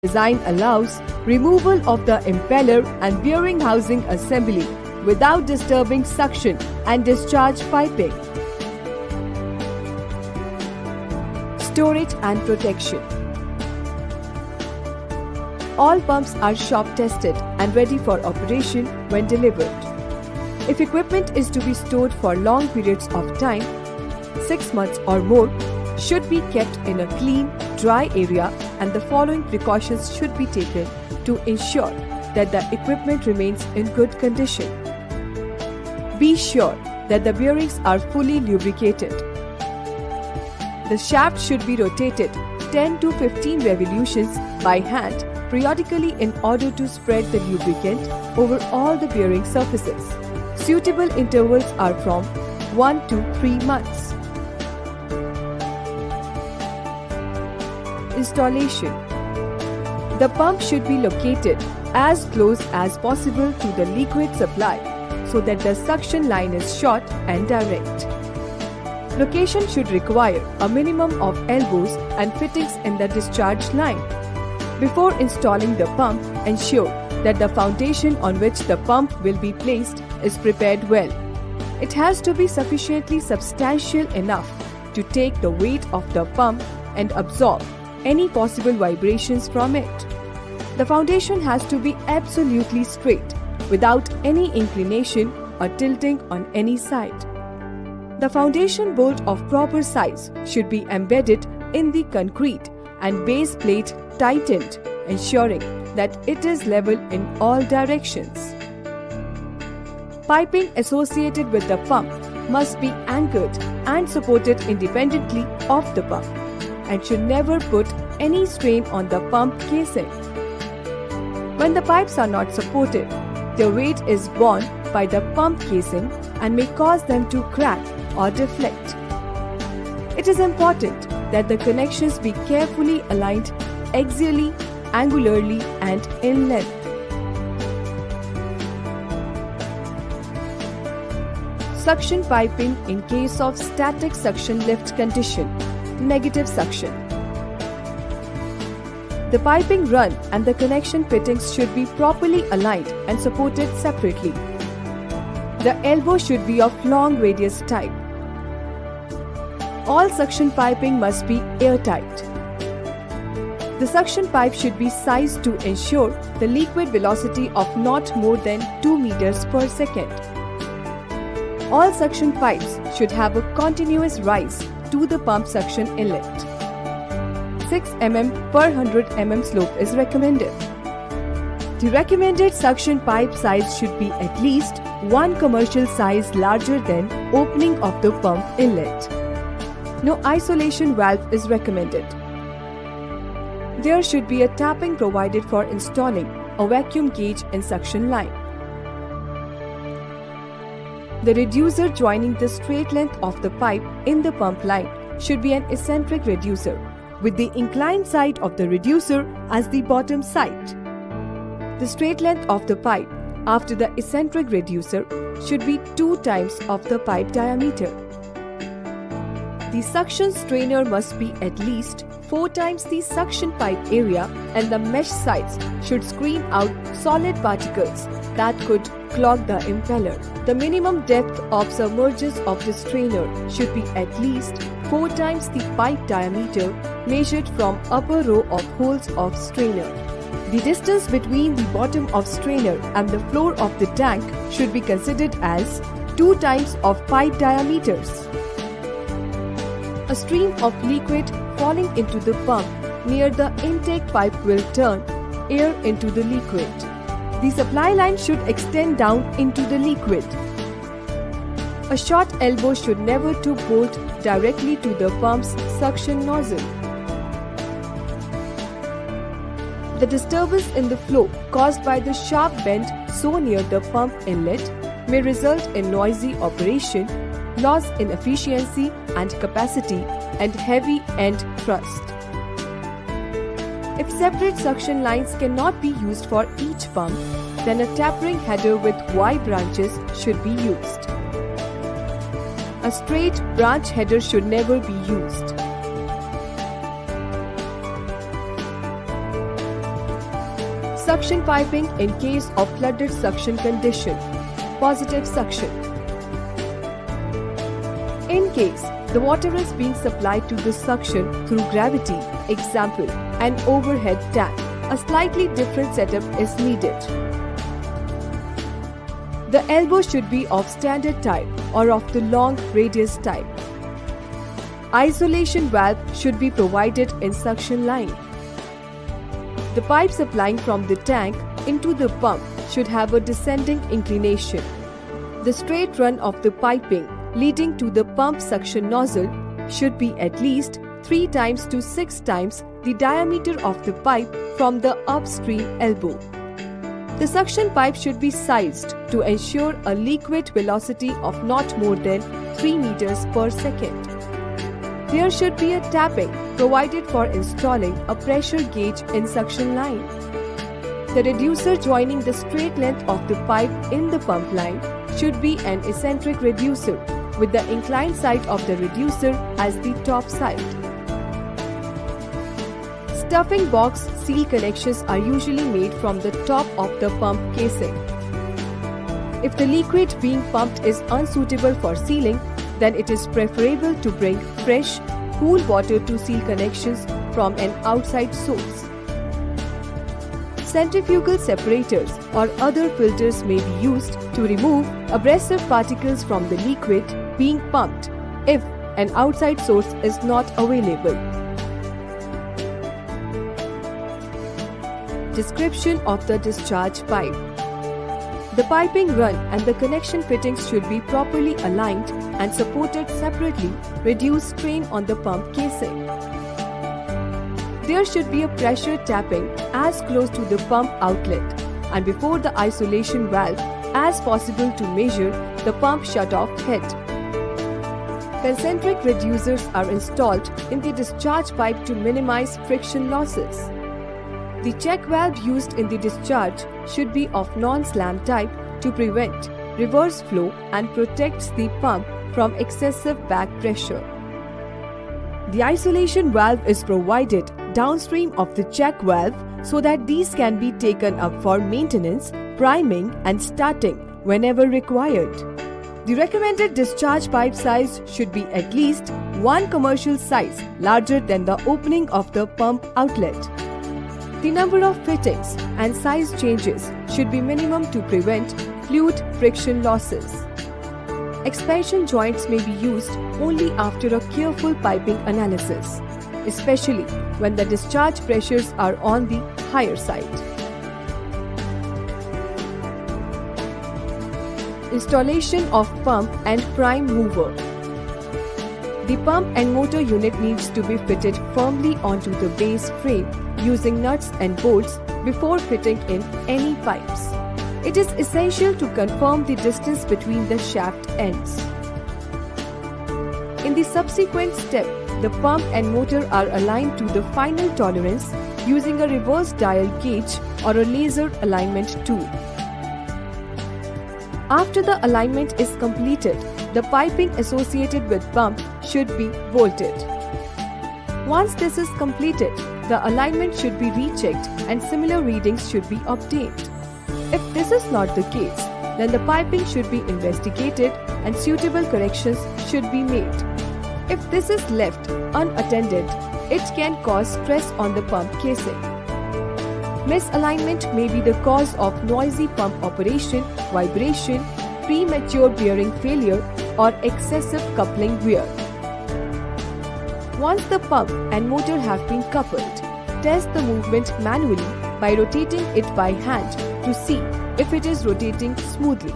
design allows removal of the impeller and bearing housing assembly without disturbing suction and discharge piping. Storage and protection. All pumps are shop tested and ready for operation when delivered. If equipment is to be stored for long periods of time, 6 months or more, should be kept in a clean, dry area, and the following precautions should be taken to ensure that the equipment remains in good condition. Be sure that the bearings are fully lubricated. The shaft should be rotated 10 to 15 revolutions by hand periodically in order to spread the lubricant over all the bearing surfaces. Suitable intervals are from 1 to 3 months. Installation. The pump should be located as close as possible to the liquid supply so that the suction line is short and direct. Location should require a minimum of elbows and fittings in the discharge line. Before installing the pump, ensure that the foundation on which the pump will be placed is prepared well. It has to be sufficiently substantial enough to take the weight of the pump and absorb any possible vibrations from it. The foundation has to be absolutely straight, without any inclination or tilting on any side. The foundation bolt of proper size should be embedded in the concrete and base plate tightened, ensuring that it is level in all directions. Piping associated with the pump must be anchored and supported independently of the pump and should never put any strain on the pump casing. When the pipes are not supported, their weight is borne by the pump casing and may cause them to crack or deflect. It is important that the connections be carefully aligned axially, angularly, and in length. Suction piping in case of static suction lift condition. Negative suction. The piping run and the connection fittings should be properly aligned and supported separately. The elbow should be of long radius type. All suction piping must be airtight. The suction pipe should be sized to ensure the liquid velocity of not more than 2 meters per second. All suction pipes should have a continuous rise to the pump suction inlet. 6 mm per 100 mm slope is recommended. The recommended suction pipe size should be at least 1 commercial size larger than opening of the pump inlet. No isolation valve is recommended. There should be a tapping provided for installing a vacuum gauge and suction line. The reducer joining the straight length of the pipe in the pump line should be an eccentric reducer, with the inclined side of the reducer as the bottom side. The straight length of the pipe after the eccentric reducer should be 2 times of the pipe diameter. The suction strainer must be at least 4 times the suction pipe area, and the mesh sides should screen out solid particles that could clog the impeller. The minimum depth of submergence of the strainer should be at least 4 times the pipe diameter measured from upper row of holes of strainer. The distance between the bottom of strainer and the floor of the tank should be considered as 2 times of pipe diameters. A stream of liquid falling into the pump near the intake pipe will turn air into the liquid. The supply line should extend down into the liquid. A short elbow should never to bolt directly to the pump's suction nozzle. The disturbance in the flow caused by the sharp bend so near the pump inlet may result in noisy operation, loss in efficiency and capacity, and heavy end thrust. If separate suction lines cannot be used for each pump, then a tapering header with Y branches should be used. A straight branch header should never be used. Suction piping in case of flooded suction condition. Positive suction. In case the water is being supplied to the suction through gravity, example, an overhead tank, a slightly different setup is needed. The elbow should be of standard type or of the long radius type. Isolation valve should be provided in suction line. The pipe supplying from the tank into the pump should have a descending inclination. The straight run of the piping leading to the pump suction nozzle should be at least 3 times to 6 times the diameter of the pipe from the upstream elbow. The suction pipe should be sized to ensure a liquid velocity of not more than 3 meters per second. There should be a tapping provided for installing a pressure gauge in suction line. The reducer joining the straight length of the pipe in the pump line should be an eccentric reducer with the inclined side of the reducer as the top side. Stuffing box seal connections are usually made from the top of the pump casing. If the liquid being pumped is unsuitable for sealing, then it is preferable to bring fresh, cool water to seal connections from an outside source. Centrifugal separators or other filters may be used to remove abrasive particles from the liquid being pumped if an outside source is not available. Description of the discharge pipe. The piping run and the connection fittings should be properly aligned and supported separately, reduce strain on the pump casing. There should be a pressure tapping as close to the pump outlet and before the isolation valve as possible to measure the pump shutoff head. Concentric reducers are installed in the discharge pipe to minimize friction losses. The check valve used in the discharge should be of non-slam type to prevent reverse flow and protects the pump from excessive back pressure. The isolation valve is provided downstream of the check valve so that these can be taken up for maintenance, priming and starting whenever required. The recommended discharge pipe size should be at least one commercial size larger than the opening of the pump outlet. The number of fittings and size changes should be minimum to prevent fluid friction losses. Expansion joints may be used only after a careful piping analysis, especially when the discharge pressures are on the higher side. Installation of pump and prime mover. The pump and motor unit needs to be fitted firmly onto the base frame using nuts and bolts before fitting in any pipes. It is essential to confirm the distance between the shaft ends. In the subsequent step, the pump and motor are aligned to the final tolerance using a reverse dial gauge or a laser alignment tool. After the alignment is completed, the piping associated with pump should be bolted. Once this is completed, the alignment should be rechecked and similar readings should be obtained. If this is not the case, then the piping should be investigated and suitable corrections should be made. If this is left unattended, it can cause stress on the pump casing. Misalignment may be the cause of noisy pump operation, vibration, premature bearing failure, or excessive coupling wear. Once the pump and motor have been coupled, test the movement manually by rotating it by hand to see if it is rotating smoothly.